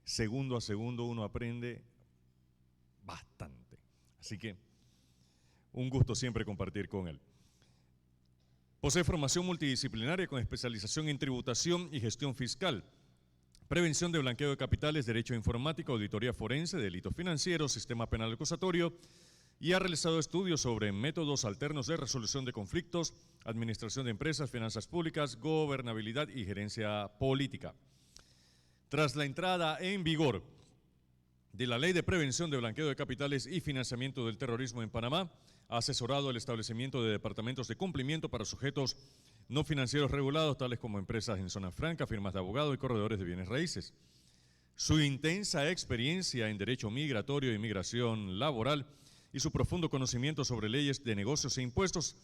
segundo a segundo uno aprende bastante. Así que un gusto siempre compartir con él. Posee formación multidisciplinaria con especialización en tributación y gestión fiscal, prevención de blanqueo de capitales, derecho informático, auditoría forense, delitos financieros, sistema penal acusatorio, y ha realizado estudios sobre métodos alternos de resolución de conflictos, administración de empresas, finanzas públicas, gobernabilidad y gerencia política. Tras la entrada en vigor de la Ley de Prevención de Blanqueo de Capitales y Financiamiento del Terrorismo en Panamá, ha asesorado el establecimiento de departamentos de cumplimiento para sujetos no financieros regulados, tales como empresas en zona franca, firmas de abogado y corredores de bienes raíces. Su intensa experiencia en derecho migratorio y migración laboral y su profundo conocimiento sobre leyes de negocios e impuestos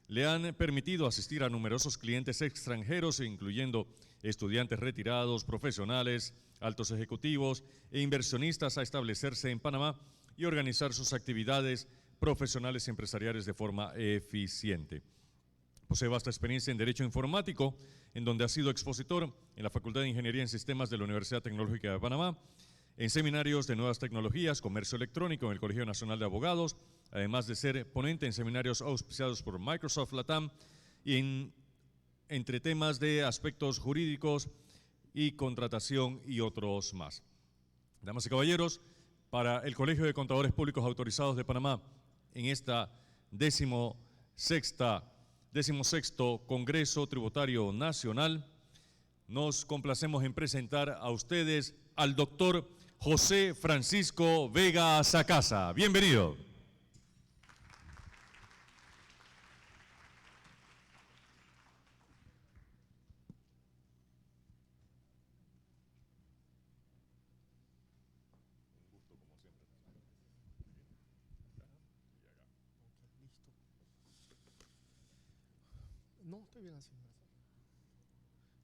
le han permitido asistir a numerosos clientes extranjeros, incluyendo estudiantes retirados, profesionales, altos ejecutivos e inversionistas, a establecerse en Panamá y organizar sus actividades profesionales y empresariales de forma eficiente. Posee vasta experiencia en Derecho Informático, en donde ha sido expositor en la Facultad de Ingeniería en Sistemas de la Universidad Tecnológica de Panamá, en seminarios de nuevas tecnologías, comercio electrónico en el Colegio Nacional de Abogados, además de ser ponente en seminarios auspiciados por Microsoft Latam y entre temas de aspectos jurídicos y contratación y otros más. Damas y caballeros, para el Colegio de Contadores Públicos Autorizados de Panamá, en esta 16º Congreso Tributario Nacional, nos complacemos en presentar a ustedes al doctor José Francisco Vega Sacasa. Bienvenido. No, estoy bien así.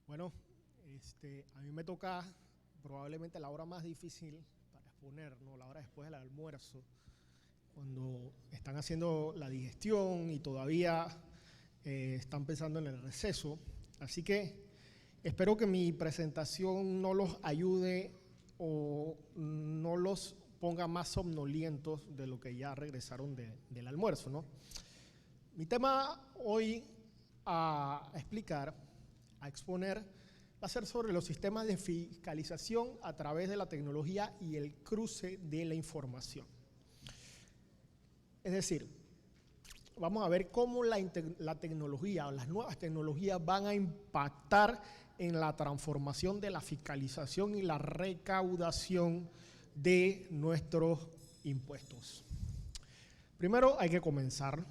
Bueno, a mí me toca probablemente la hora más difícil para exponer, ¿no? La hora después del almuerzo, cuando están haciendo la digestión y todavía están pensando en el receso. Así que espero que mi presentación no los ayude o no los ponga más somnolientos de lo que ya regresaron del almuerzo, ¿no? Mi tema hoy a explicar, a exponer, va a ser sobre los sistemas de fiscalización a través de la tecnología y el cruce de la información. Es decir, vamos a ver cómo la tecnología o las nuevas tecnologías van a impactar en la transformación de la fiscalización y la recaudación de nuestros impuestos. Primero hay que comenzar.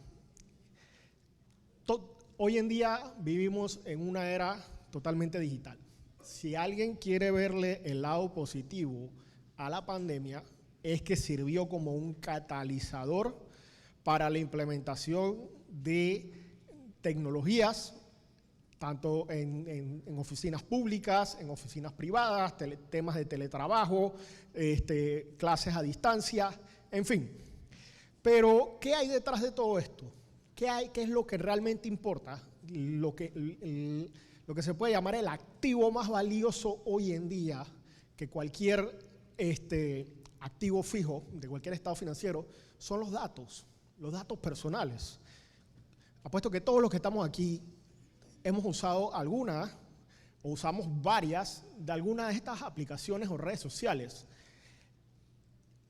Hoy en día vivimos en una era totalmente digital. Si alguien quiere verle el lado positivo a la pandemia, es que sirvió como un catalizador para la implementación de tecnologías, tanto en oficinas públicas, en oficinas privadas, temas de teletrabajo, clases a distancia, en fin. Pero, ¿qué hay detrás de todo esto? ¿Qué es lo que realmente importa? Lo que se puede llamar el activo más valioso hoy en día, que cualquier activo fijo de cualquier estado financiero, son los datos personales. Apuesto que todos los que estamos aquí hemos usado alguna o usamos varias de alguna de estas aplicaciones o redes sociales.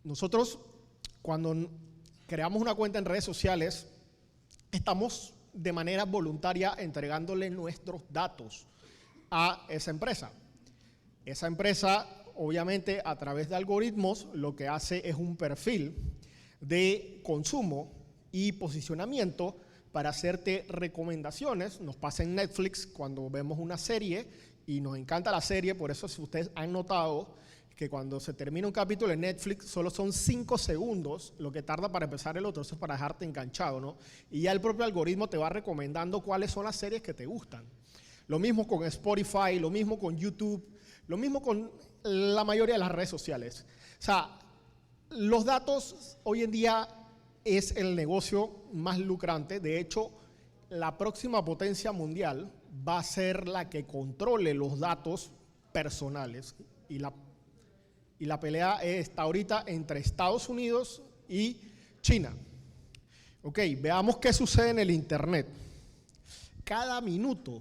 Nosotros, cuando creamos una cuenta en redes sociales, estamos de manera voluntaria entregándole nuestros datos a esa empresa. Esa empresa, obviamente, a través de algoritmos, lo que hace es un perfil de consumo y posicionamiento para hacerte recomendaciones. Nos pasa en Netflix cuando vemos una serie y nos encanta la serie, por eso si ustedes han notado que cuando se termina un capítulo en Netflix solo son 5 segundos lo que tarda para empezar el otro, eso es para dejarte enganchado, ¿no? Y ya el propio algoritmo te va recomendando cuáles son las series que te gustan. Lo mismo con Spotify, lo mismo con YouTube, lo mismo con la mayoría de las redes sociales. O sea, los datos hoy en día es el negocio más lucrante. De hecho, la próxima potencia mundial va a ser la que controle los datos personales y y la pelea está ahorita entre Estados Unidos y China. Ok, veamos qué sucede en el Internet. Cada minuto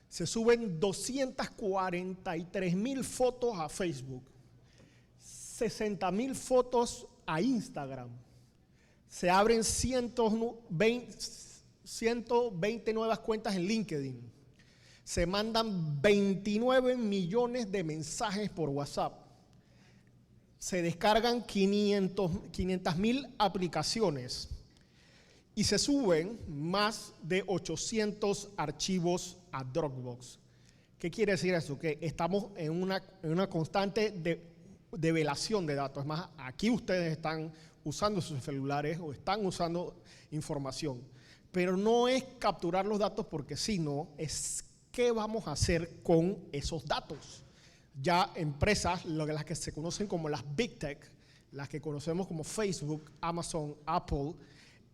se suben 243,000 fotos a Facebook, 60,000 fotos a Instagram, se abren 120 nuevas cuentas en LinkedIn, se mandan 29 millones de mensajes por WhatsApp, se descargan 500,000 aplicaciones y se suben más de 800 archivos a Dropbox. ¿Qué quiere decir eso? Que estamos en una constante develación de datos. Es más, aquí ustedes están usando sus celulares o están usando información. Pero no es capturar los datos porque sí, no, es qué vamos a hacer con esos datos. Ya empresas, las que se conocen como las Big Tech, las que conocemos como Facebook, Amazon, Apple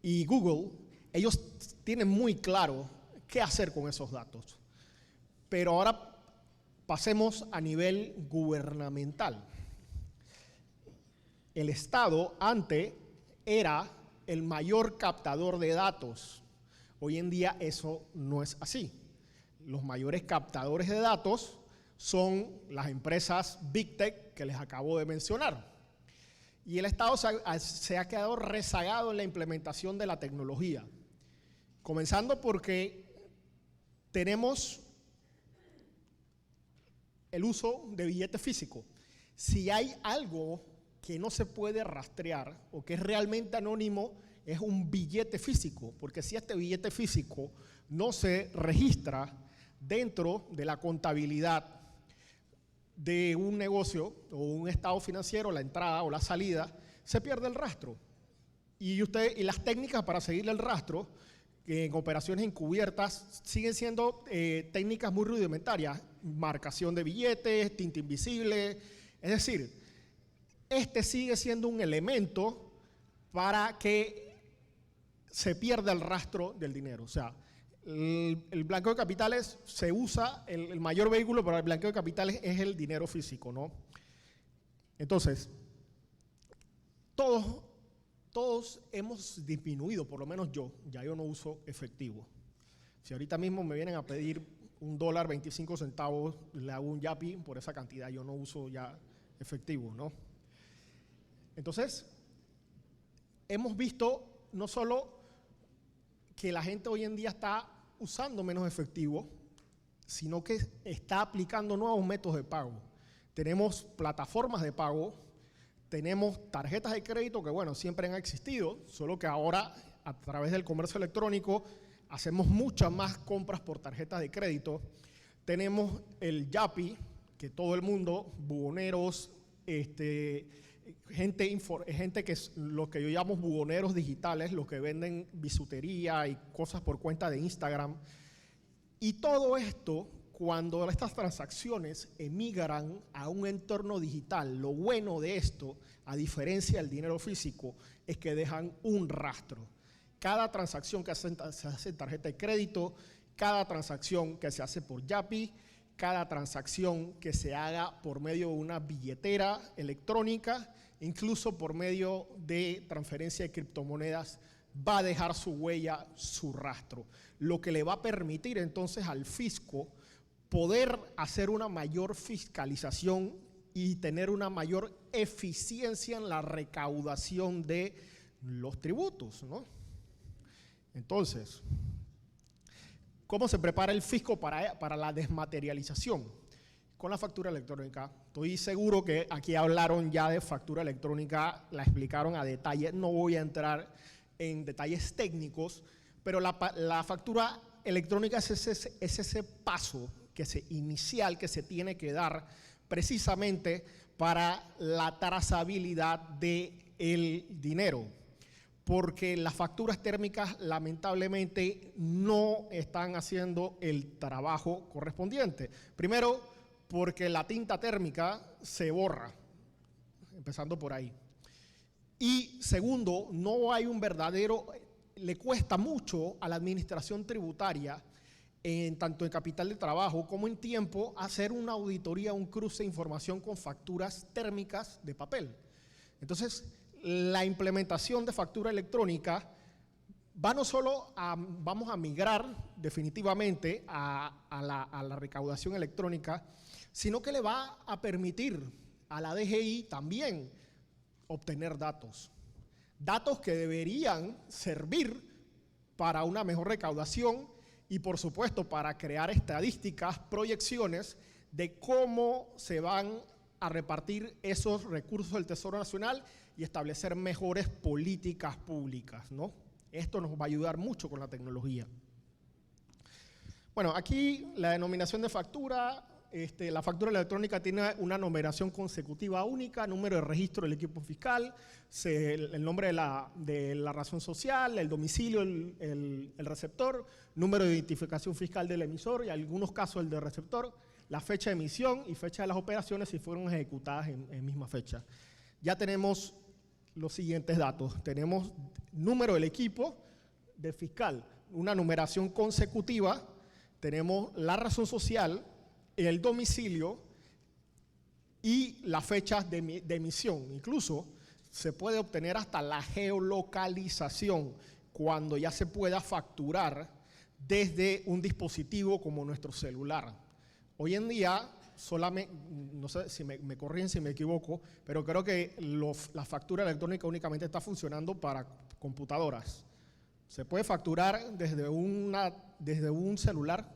y Google, ellos tienen muy claro qué hacer con esos datos. Pero ahora pasemos a nivel gubernamental. El Estado antes era el mayor captador de datos. Hoy en día eso no es así. Los mayores captadores de datos son las empresas Big Tech que les acabo de mencionar. Y el Estado se ha quedado rezagado en la implementación de la tecnología. Comenzando porque tenemos el uso de billete físico. Si hay algo que no se puede rastrear o que es realmente anónimo, es un billete físico, porque si este billete físico no se registra dentro de la contabilidad de un negocio o un estado financiero, la entrada o la salida, se pierde el rastro. Y las técnicas para seguirle el rastro en operaciones encubiertas siguen siendo técnicas muy rudimentarias, marcación de billetes, tinta invisible, es decir, este sigue siendo un elemento para que se pierda el rastro del dinero. O sea, el blanqueo de capitales se usa, el mayor vehículo para el blanqueo de capitales es el dinero físico, ¿no? Entonces, todos hemos disminuido, por lo menos yo no uso efectivo. Si ahorita mismo me vienen a pedir $1.25, le hago un Yapi por esa cantidad, yo no uso ya efectivo, ¿no? Entonces, hemos visto no solo que la gente hoy en día está usando menos efectivo, sino que está aplicando nuevos métodos de pago. Tenemos plataformas de pago, tenemos tarjetas de crédito que, bueno, siempre han existido, solo que ahora a través del comercio electrónico hacemos muchas más compras por tarjetas de crédito. Tenemos el Yapi, que todo el mundo, buhoneros, gente que es lo que yo llamo buhoneros digitales, los que venden bisutería y cosas por cuenta de Instagram. Y todo esto, cuando estas transacciones emigran a un entorno digital, lo bueno de esto, a diferencia del dinero físico, es que dejan un rastro. Cada transacción que se hace en tarjeta de crédito, cada transacción que se hace por Yapi, cada transacción que se haga por medio de una billetera electrónica, incluso por medio de transferencia de criptomonedas, va a dejar su huella, su rastro, lo que le va a permitir entonces al fisco poder hacer una mayor fiscalización y tener una mayor eficiencia en la recaudación de los tributos, ¿no? Entonces, ¿cómo se prepara el fisco para la desmaterialización? Con la factura electrónica. Estoy seguro que aquí hablaron ya de factura electrónica, la explicaron a detalle, no voy a entrar en detalles técnicos, pero la factura electrónica es ese paso inicial que se tiene que dar precisamente para la trazabilidad del dinero, porque las facturas térmicas lamentablemente no están haciendo el trabajo correspondiente. Primero, porque la tinta térmica se borra, empezando por ahí. Y segundo, no hay le cuesta mucho a la administración tributaria tanto en capital de trabajo como en tiempo, hacer una auditoría, un cruce de información con facturas térmicas de papel. Entonces, la implementación de factura electrónica va no solo vamos a migrar definitivamente a la recaudación electrónica, sino que le va a permitir a la DGI también obtener datos. Datos que deberían servir para una mejor recaudación y, por supuesto, para crear estadísticas, proyecciones de cómo se van a repartir esos recursos del Tesoro Nacional y establecer mejores políticas públicas, ¿no? Esto nos va a ayudar mucho con la tecnología. Bueno, aquí la denominación de factura, la factura electrónica tiene una numeración consecutiva única, número de registro del equipo fiscal, el nombre de la razón social, el domicilio, el receptor, número de identificación fiscal del emisor y en algunos casos el del receptor, la fecha de emisión y fecha de las operaciones si fueron ejecutadas en misma fecha. Ya tenemos los siguientes datos. Tenemos número del equipo de fiscal, una numeración consecutiva, tenemos la razón social, el domicilio y las fechas de emisión. Incluso se puede obtener hasta la geolocalización cuando ya se pueda facturar desde un dispositivo como nuestro celular. Hoy en día, solamente, no sé si me corrigen si me equivoco, pero creo que la factura electrónica únicamente está funcionando para computadoras. ¿Se puede facturar desde un celular?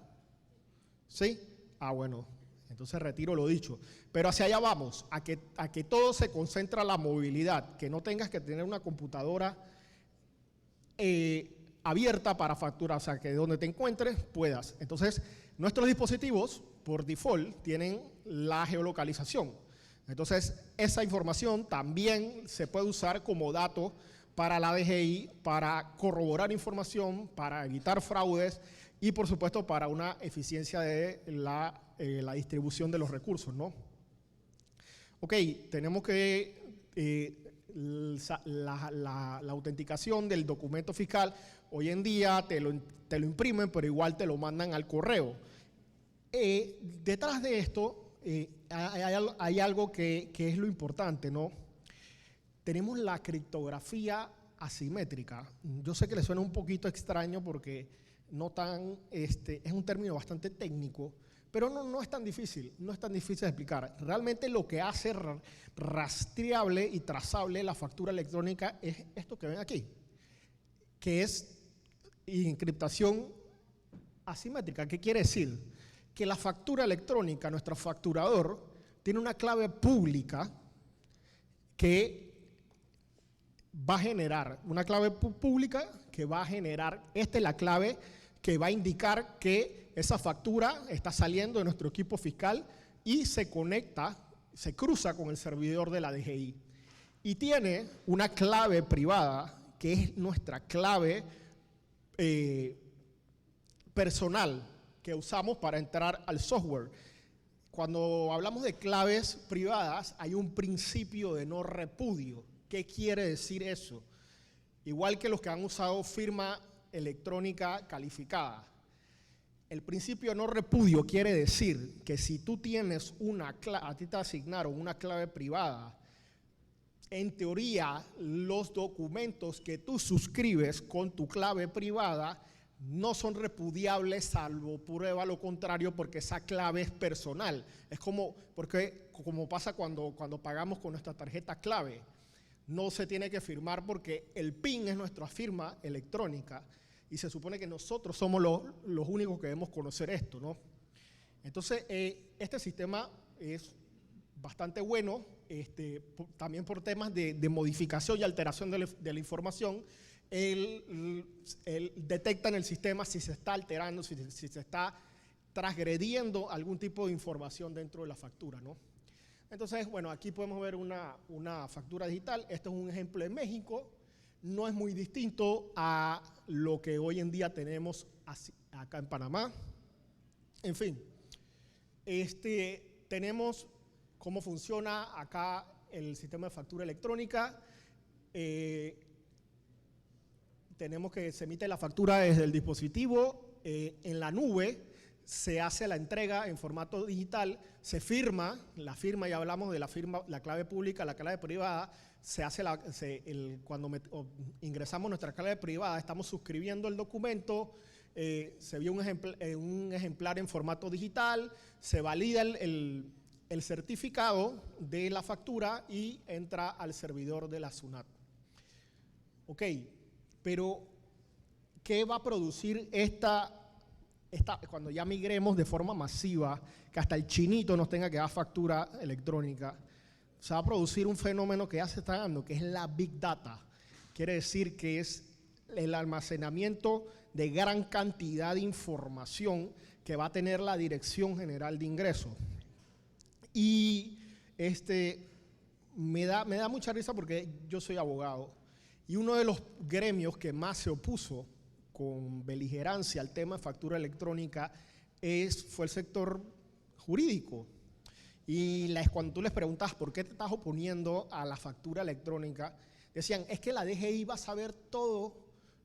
¿Sí? Ah, bueno, entonces retiro lo dicho. Pero hacia allá vamos, a que todo se concentra en la movilidad, que no tengas que tener una computadora abierta para facturar, o sea, que donde te encuentres puedas. Entonces, nuestros dispositivos, por default, tienen la geolocalización. Entonces, esa información también se puede usar como dato para la DGI, para corroborar información, para evitar fraudes y, por supuesto, para una eficiencia de la distribución de los recursos, ¿no? Ok, tenemos que la autenticación del documento fiscal, hoy en día te lo imprimen, pero igual te lo mandan al correo. Detrás de esto hay algo que es lo importante, ¿no? Tenemos la criptografía asimétrica. Yo sé que le suena un poquito extraño porque es un término bastante técnico, pero no es tan difícil, no es tan difícil de explicar. Realmente lo que hace rastreable y trazable la factura electrónica es esto que ven aquí, que es encriptación asimétrica. ¿Qué quiere decir? Que la factura electrónica, nuestro facturador, tiene una clave pública que va a generar, esta es la clave que va a indicar que esa factura está saliendo de nuestro equipo fiscal y se conecta, se cruza con el servidor de la DGI. Y tiene una clave privada, que es nuestra clave personal, que usamos para entrar al software. Cuando hablamos de claves privadas, hay un principio de no repudio. ¿Qué quiere decir eso? Igual que los que han usado firma electrónica calificada. El principio de no repudio quiere decir que si tú tienes a ti te asignaron una clave privada, en teoría los documentos que tú suscribes con tu clave privada no son repudiables salvo prueba lo contrario, porque esa clave es personal. Es como pasa cuando pagamos con nuestra tarjeta clave. No se tiene que firmar porque el PIN es nuestra firma electrónica y se supone que nosotros somos los únicos que debemos conocer esto, ¿no? Entonces, este sistema es bastante bueno, también por temas de modificación y alteración de la información. Él detecta en el sistema si se está alterando, si se está transgrediendo algún tipo de información dentro de la factura, ¿no? Entonces, bueno, aquí podemos ver una factura digital. Este es un ejemplo de México. No es muy distinto a lo que hoy en día tenemos acá en Panamá. En fin, tenemos cómo funciona acá el sistema de factura electrónica. Tenemos que se emite la factura desde el dispositivo, en la nube se hace la entrega en formato digital, se firma, la firma, ya hablamos de la firma, la clave pública, la clave privada, se hace cuando ingresamos nuestra clave privada, estamos suscribiendo el documento, se vio un ejemplar en formato digital, se valida el certificado de la factura y entra al servidor de la SUNAT. Ok, pero ¿qué va a producir cuando ya migremos de forma masiva, que hasta el chinito nos tenga que dar factura electrónica? Se va a producir un fenómeno que ya se está dando, que es la Big Data. Quiere decir que es el almacenamiento de gran cantidad de información que va a tener la Dirección General de Ingresos. Y me da mucha risa porque yo soy abogado y uno de los gremios que más se opuso con beligerancia al tema de factura electrónica fue el sector jurídico. Y cuando tú les preguntas por qué te estás oponiendo a la factura electrónica, decían, es que la DGI va a saber todo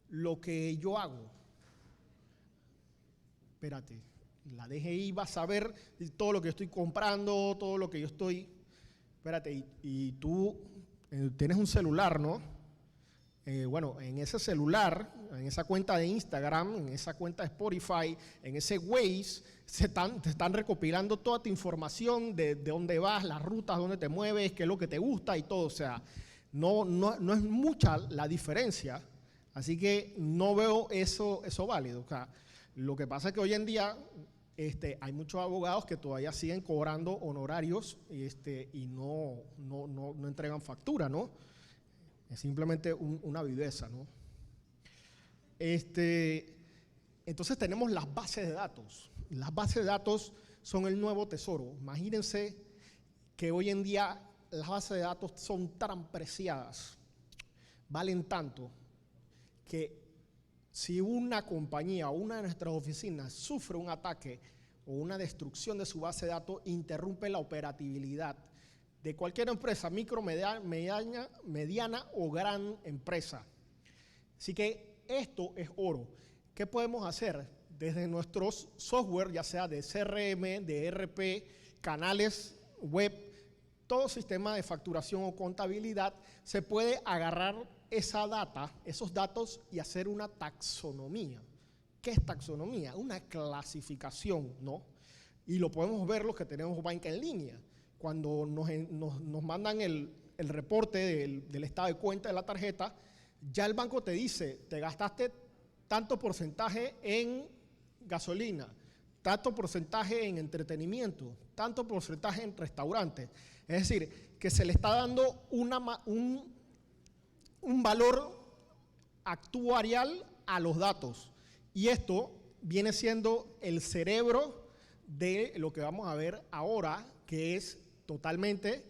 lo que yo hago. Espérate, la DGI va a saber todo lo que yo estoy comprando, todo lo que yo estoy… Espérate, y tú tienes un celular, ¿no? Bueno, en ese celular, en esa cuenta de Instagram, en esa cuenta de Spotify, en ese Waze, te están recopilando toda tu información de dónde vas, las rutas, dónde te mueves, qué es lo que te gusta y todo. O sea, no es mucha la diferencia, así que no veo eso válido. O sea, lo que pasa es que hoy en día hay muchos abogados que todavía siguen cobrando honorarios y no entregan factura, ¿no? Es simplemente una viveza, ¿no? Entonces tenemos las bases de datos. Las bases de datos son el nuevo tesoro. Imagínense que hoy en día las bases de datos son tan preciadas, valen tanto, que si una compañía o una de nuestras oficinas sufre un ataque o una destrucción de su base de datos, interrumpe la operatividad de cualquier empresa, micro, mediana o gran empresa. Así que esto es oro. ¿Qué podemos hacer? Desde nuestros software, ya sea de CRM, de ERP, canales web, todo sistema de facturación o contabilidad, se puede agarrar esa data, esos datos y hacer una taxonomía. ¿Qué es taxonomía? Una clasificación, ¿no? Y lo podemos ver los que tenemos banca en línea. Cuando nos mandan el reporte del estado de cuenta de la tarjeta, ya el banco te dice, te gastaste tanto porcentaje en gasolina, tanto porcentaje en entretenimiento, tanto porcentaje en restaurantes. Es decir, que se le está dando un valor actuarial a los datos. Y esto viene siendo el cerebro de lo que vamos a ver ahora, que es totalmente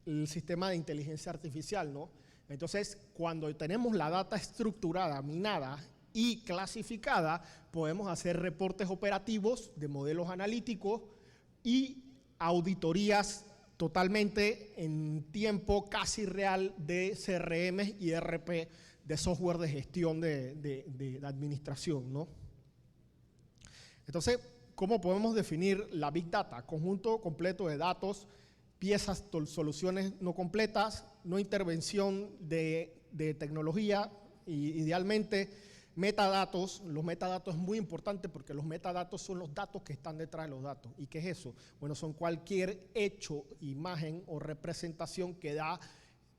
el sistema de inteligencia artificial, ¿no? Entonces, cuando tenemos la data estructurada, minada y clasificada, podemos hacer reportes operativos de modelos analíticos y auditorías totalmente en tiempo casi real de CRM y ERP, de software de gestión de administración, ¿no? Entonces, ¿cómo podemos definir la Big Data? Conjunto completo de datos, piezas, soluciones no completas, no intervención de tecnología, y idealmente metadatos. Los metadatos es muy importante porque los metadatos son los datos que están detrás de los datos. ¿Y qué es eso? Bueno, son cualquier hecho, imagen o representación que da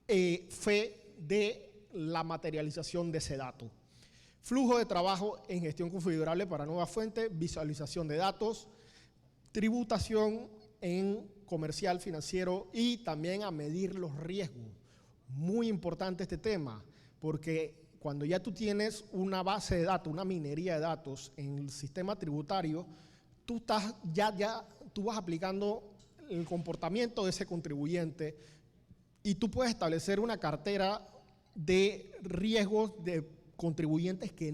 fe de la materialización de ese dato. Flujo de trabajo en gestión configurable para nuevas fuentes, visualización de datos, tributación en comercial, financiero y también a medir los riesgos. Muy importante este tema, porque cuando ya tú tienes una base de datos, una minería de datos en el sistema tributario, tú vas aplicando el comportamiento de ese contribuyente y tú puedes establecer una cartera de riesgos de contribuyentes que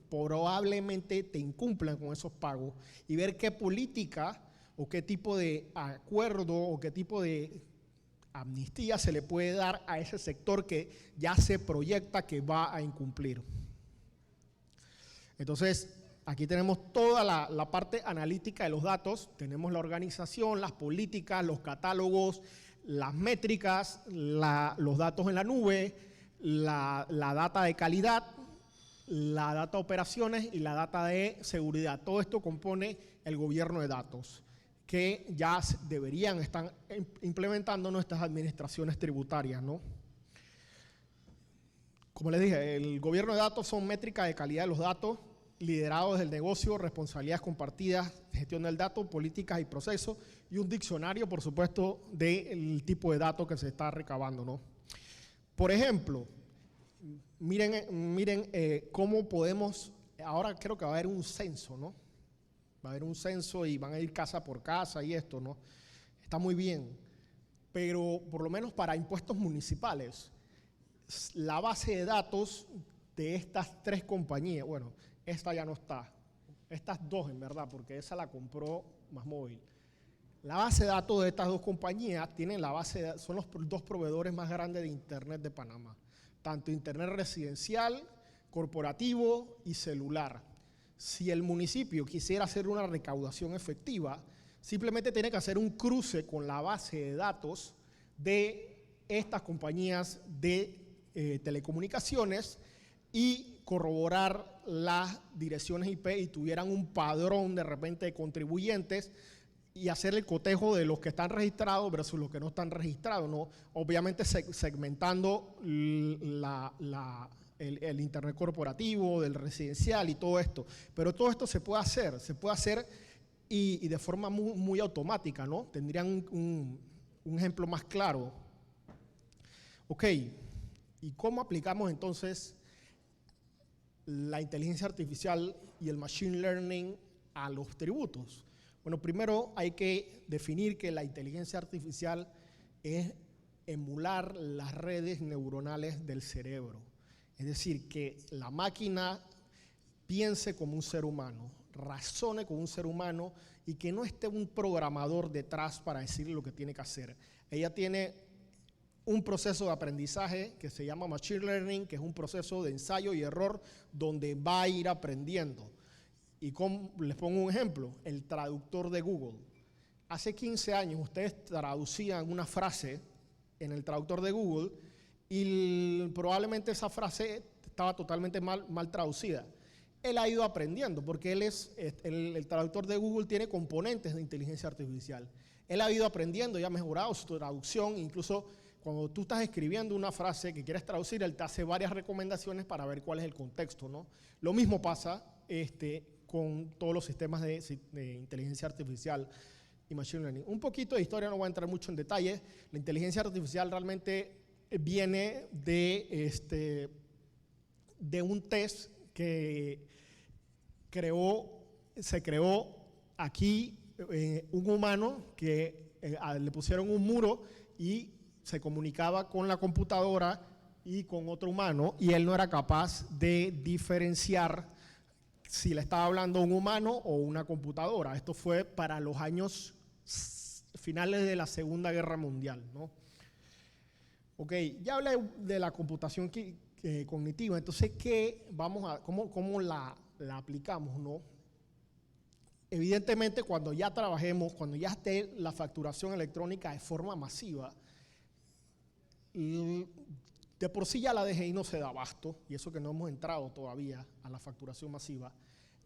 probablemente te incumplan con esos pagos y ver qué política o qué tipo de acuerdo o qué tipo de amnistía se le puede dar a ese sector que ya se proyecta que va a incumplir. Entonces, Aquí tenemos toda la parte analítica de los datos, tenemos la organización, las políticas, los catálogos, las métricas, los datos en la nube, la data de calidad, la data de operaciones y la data de seguridad. Todo esto compone el gobierno de datos que ya deberían estar implementando nuestras administraciones tributarias, ¿no? Como les dije, el gobierno de datos son métricas de calidad de los datos, liderados del negocio, responsabilidades compartidas, gestión del dato, políticas y procesos, y un diccionario, por supuesto, del tipo de datos que se está recabando, ¿no? Por ejemplo, miren cómo podemos, ahora creo que va a haber un censo, ¿no? Va a haber un censo y van a ir casa por casa y esto, ¿no? Está muy bien, pero por lo menos para impuestos municipales, la base de datos de estas 3 compañías, bueno, esta ya no está, estas 2 en verdad, porque esa la compró MásMóvil. La base de datos de estas 2 compañías tienen son los 2 proveedores más grandes de Internet de Panamá, tanto Internet residencial, corporativo y celular. Si el municipio quisiera hacer una recaudación efectiva, simplemente tiene que hacer un cruce con la base de datos de estas compañías de telecomunicaciones y corroborar las direcciones IP y tuvieran un padrón de repente de contribuyentes y hacer el cotejo de los que están registrados versus los que no están registrados, ¿no? Obviamente segmentando el Internet corporativo, del residencial y todo esto. Pero todo esto se puede hacer y de forma muy, muy automática, ¿no? Tendrían un ejemplo más claro. Ok, ¿y cómo aplicamos entonces la inteligencia artificial y el machine learning a los tributos? Bueno, primero hay que definir que la inteligencia artificial es emular las redes neuronales del cerebro. Es decir, que la máquina piense como un ser humano, razone como un ser humano y que no esté un programador detrás para decirle lo que tiene que hacer. Ella tiene un proceso de aprendizaje que se llama Machine Learning, que es un proceso de ensayo y error donde va a ir aprendiendo. Y les pongo un ejemplo, el traductor de Google. Hace 15 años ustedes traducían una frase en el traductor de Google y probablemente esa frase estaba totalmente mal traducida. Él ha ido aprendiendo porque el traductor de Google tiene componentes de inteligencia artificial. Él ha ido aprendiendo y ha mejorado su traducción, incluso cuando tú estás escribiendo una frase que quieres traducir, él te hace varias recomendaciones para ver cuál es el contexto, ¿no? Lo mismo pasa con todos los sistemas de inteligencia artificial y machine learning. Un poquito de historia, no voy a entrar mucho en detalle. La inteligencia artificial realmente viene de un test que se creó aquí, un humano que le pusieron un muro y se comunicaba con la computadora y con otro humano, y él no era capaz de diferenciar si le estaba hablando un humano o una computadora. Esto fue para los años finales de la Segunda Guerra Mundial, ¿no? Ok, ya hablé de la computación cognitiva, entonces ¿cómo la aplicamos, no? Evidentemente, cuando ya trabajemos, cuando ya esté la facturación electrónica de forma masiva, de por sí ya la DGI no se da abasto, y eso que no hemos entrado todavía a la facturación masiva,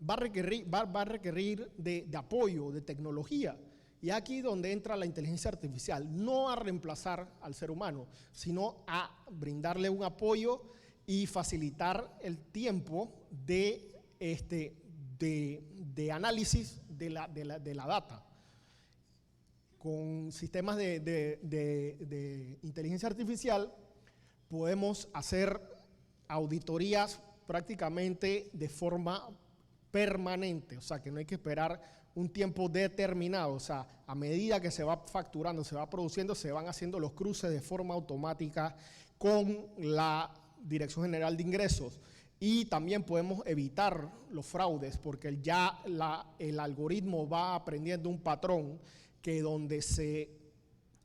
va a requerir de apoyo, de tecnología. Y aquí donde entra la inteligencia artificial, no a reemplazar al ser humano, sino a brindarle un apoyo y facilitar el tiempo de análisis de la data. Con sistemas de inteligencia artificial podemos hacer auditorías prácticamente de forma permanente, o sea que no hay que esperar un tiempo determinado, o sea, a medida que se va facturando, se va produciendo, se van haciendo los cruces de forma automática con la Dirección General de Ingresos. Y también podemos evitar los fraudes porque ya el algoritmo va aprendiendo un patrón que donde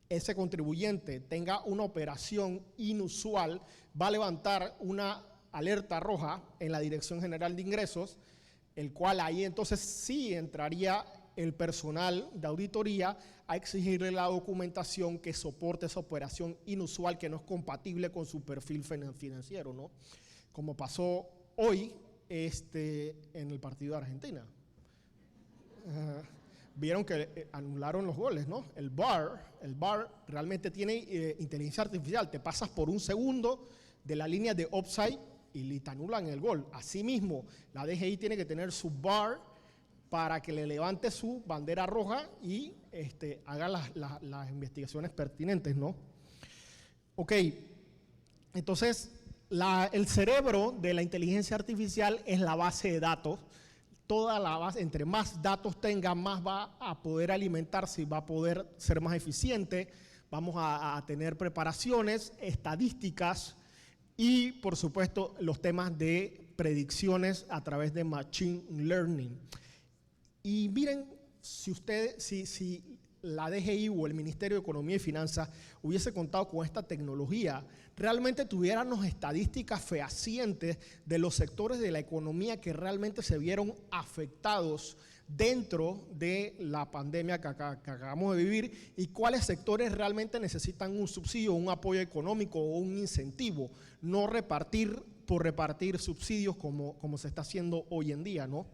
ese contribuyente tenga una operación inusual, va a levantar una alerta roja en la Dirección General de Ingresos el cual ahí entonces sí entraría el personal de auditoría a exigirle la documentación que soporte esa operación inusual que no es compatible con su perfil financiero, ¿no? Como pasó hoy en el partido de Argentina. Vieron que anularon los goles, ¿no? El VAR realmente tiene inteligencia artificial. Te pasas por un segundo de la línea de offside y te anulan el gol. Asimismo, la DGI tiene que tener su VAR para que le levante su bandera roja y haga las investigaciones pertinentes, ¿no? Ok, entonces el cerebro de la inteligencia artificial es la base de datos. Toda la base, entre más datos tenga, más va a poder alimentarse y va a poder ser más eficiente. Vamos a tener preparaciones, estadísticas y, por supuesto, los temas de predicciones a través de Machine Learning. Y miren, si la DGI o el Ministerio de Economía y Finanzas hubiese contado con esta tecnología, realmente tuviéramos estadísticas fehacientes de los sectores de la economía que realmente se vieron afectados dentro de la pandemia que acabamos de vivir y cuáles sectores realmente necesitan un subsidio, un apoyo económico o un incentivo, no repartir por repartir subsidios como se está haciendo hoy en día, ¿no?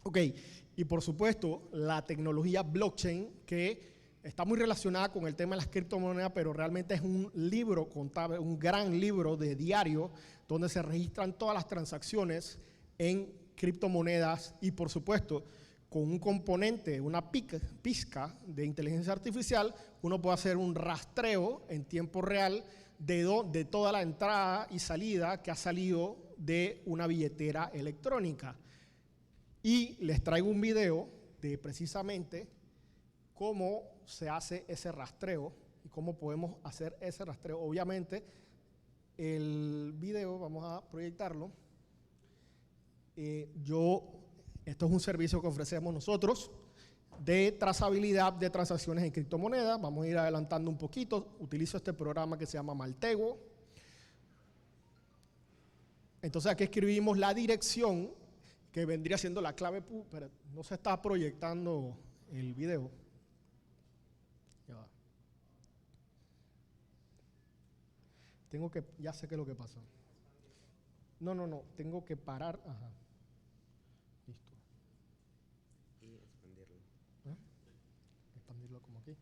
Ok, y por supuesto la tecnología blockchain que está muy relacionada con el tema de las criptomonedas, pero realmente es un libro contable, un gran libro de diario donde se registran todas las transacciones en criptomonedas y por supuesto con un componente, una pizca de inteligencia artificial, uno puede hacer un rastreo en tiempo real de toda la entrada y salida que ha salido de una billetera electrónica. Y les traigo un video de precisamente cómo se hace ese rastreo y cómo podemos hacer ese rastreo. Obviamente, el video, vamos a proyectarlo. Esto es un servicio que ofrecemos nosotros de trazabilidad de transacciones en criptomonedas. Vamos a ir adelantando un poquito. Utilizo este programa que se llama Maltego. Entonces aquí escribimos la dirección que vendría siendo la clave, pero no se está proyectando el video. Ya va. Ya sé qué es lo que pasa. No, tengo que parar. Ajá. Listo. Y expandirlo. Expandirlo como aquí.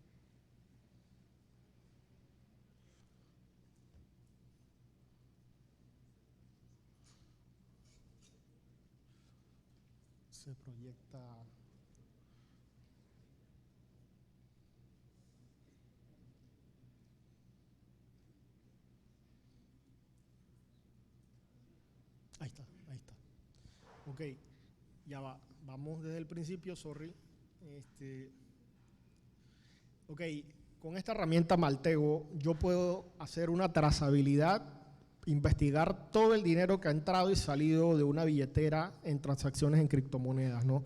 Se proyecta. Ahí está. Ok, ya va. Vamos desde el principio, sorry. Ok, con esta herramienta Maltego yo puedo hacer una trazabilidad, investigar todo el dinero que ha entrado y salido de una billetera en transacciones en criptomonedas, ¿no?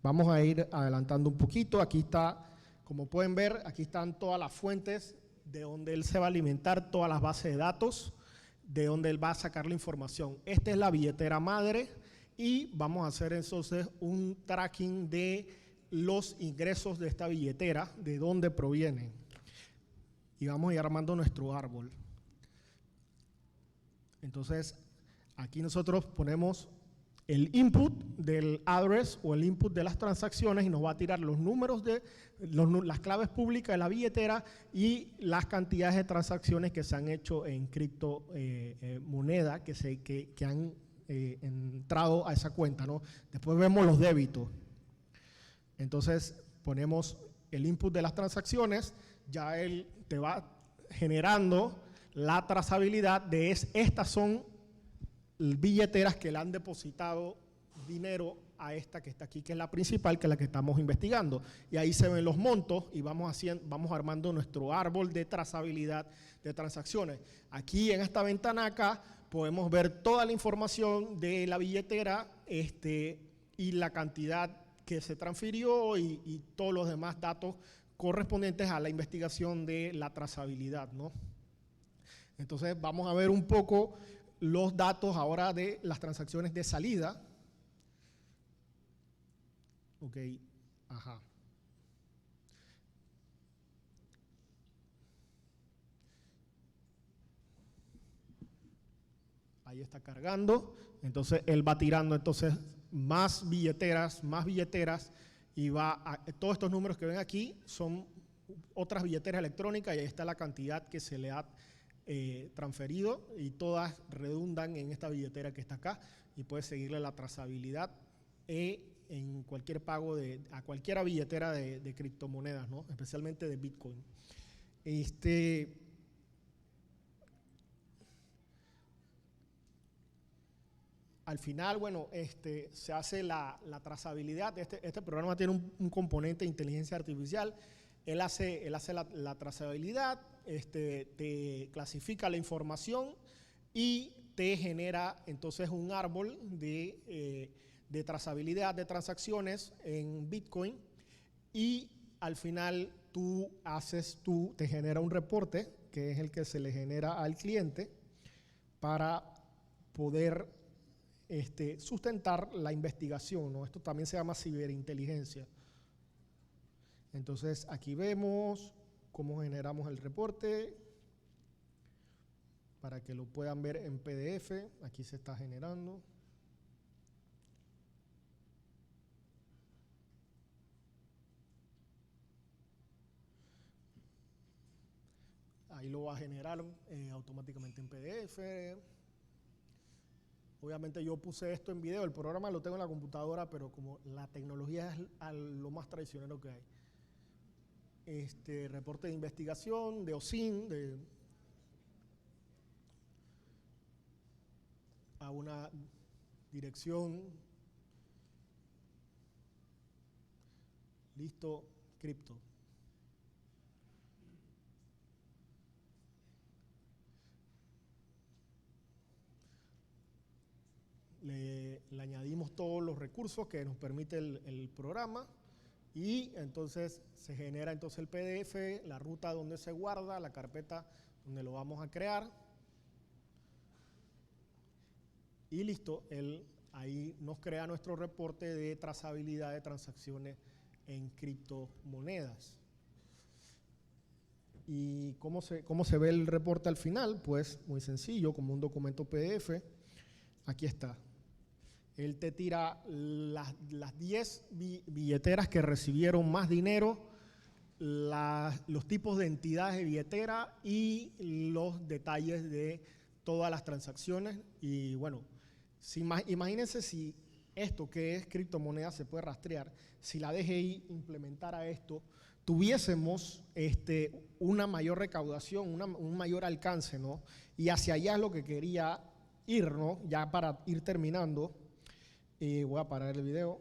Vamos a ir adelantando un poquito. Aquí está, como pueden ver, aquí están todas las fuentes de donde él se va a alimentar, todas las bases de datos, de donde él va a sacar la información. Esta es la billetera madre y vamos a hacer entonces un tracking de los ingresos de esta billetera, de dónde provienen. Y vamos a ir armando nuestro árbol. Entonces, aquí nosotros ponemos el input del address o el input de las transacciones y nos va a tirar los números de las claves públicas de la billetera y las cantidades de transacciones que se han hecho en criptomoneda que han entrado a esa cuenta, ¿no? Después vemos los débitos. Entonces, ponemos el input de las transacciones, ya él te va generando la trazabilidad de estas son billeteras que le han depositado dinero a esta que está aquí, que es la principal, que es la que estamos investigando. Y ahí se ven los montos y vamos armando nuestro árbol de trazabilidad de transacciones. Aquí en esta ventana acá podemos ver toda la información de la billetera y la cantidad que se transfirió y todos los demás datos correspondientes a la investigación de la trazabilidad, ¿no? Entonces vamos a ver un poco los datos ahora de las transacciones de salida. Ok, ajá. Ahí está cargando, entonces él va tirando entonces más billeteras, y todos estos números que ven aquí son otras billeteras electrónicas y ahí está la cantidad que se le ha transferido y todas redundan en esta billetera que está acá y puedes seguirle la trazabilidad en cualquier pago a cualquier billetera de criptomonedas, ¿no? Especialmente de Bitcoin. Al final, bueno, se hace la trazabilidad. Este programa tiene un componente de inteligencia artificial. Él hace la trazabilidad, te clasifica la información y te genera entonces un árbol de trazabilidad de transacciones en Bitcoin. Y al final te genera un reporte, que es el que se le genera al cliente para poder sustentar la investigación, ¿no? Esto también se llama ciberinteligencia. Entonces aquí vemos cómo generamos el reporte para que lo puedan ver en PDF. Aquí se está generando. Ahí lo va a generar automáticamente en PDF. Obviamente yo puse esto en video, el programa lo tengo en la computadora, pero como la tecnología es lo más traicionero que hay. Reporte de investigación, de OSINT, a una dirección, listo, cripto. Le añadimos todos los recursos que nos permite el programa y entonces se genera entonces el PDF, la ruta donde se guarda, la carpeta donde lo vamos a crear y listo, él ahí nos crea nuestro reporte de trazabilidad de transacciones en criptomonedas. ¿Y cómo se ve el reporte al final? Pues muy sencillo, como un documento PDF. Aquí está. Él te tira las 10 billeteras que recibieron más dinero, los tipos de entidades de billetera y los detalles de todas las transacciones. Y bueno, imagínense si esto que es criptomoneda se puede rastrear, si la DGI implementara esto, tuviésemos una mayor recaudación, un mayor alcance, ¿no? Y hacia allá es lo que quería ir, ¿no? Ya para ir terminando. Y voy a parar el video.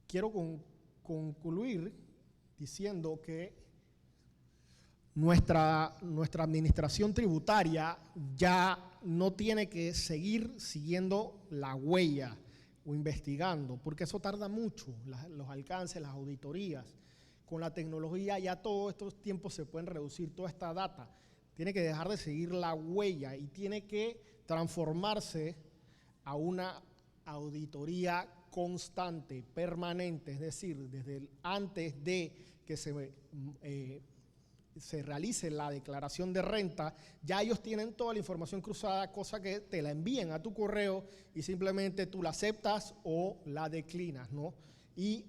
Quiero concluir diciendo que nuestra administración tributaria ya no tiene que seguir siguiendo la huella o investigando, porque eso tarda mucho, los alcances, las auditorías. Con la tecnología ya todos estos tiempos se pueden reducir, toda esta data. Tiene que dejar de seguir la huella y tiene que transformarse a una auditoría constante, permanente, es decir, desde antes de que se realice la declaración de renta, ya ellos tienen toda la información cruzada, cosa que te la envíen a tu correo y simplemente tú la aceptas o la declinas, ¿no? Y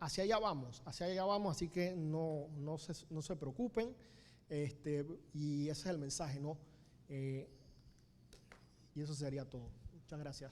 hacia allá vamos, así que no se preocupen, y ese es el mensaje, ¿no? Y eso sería todo. Muchas gracias.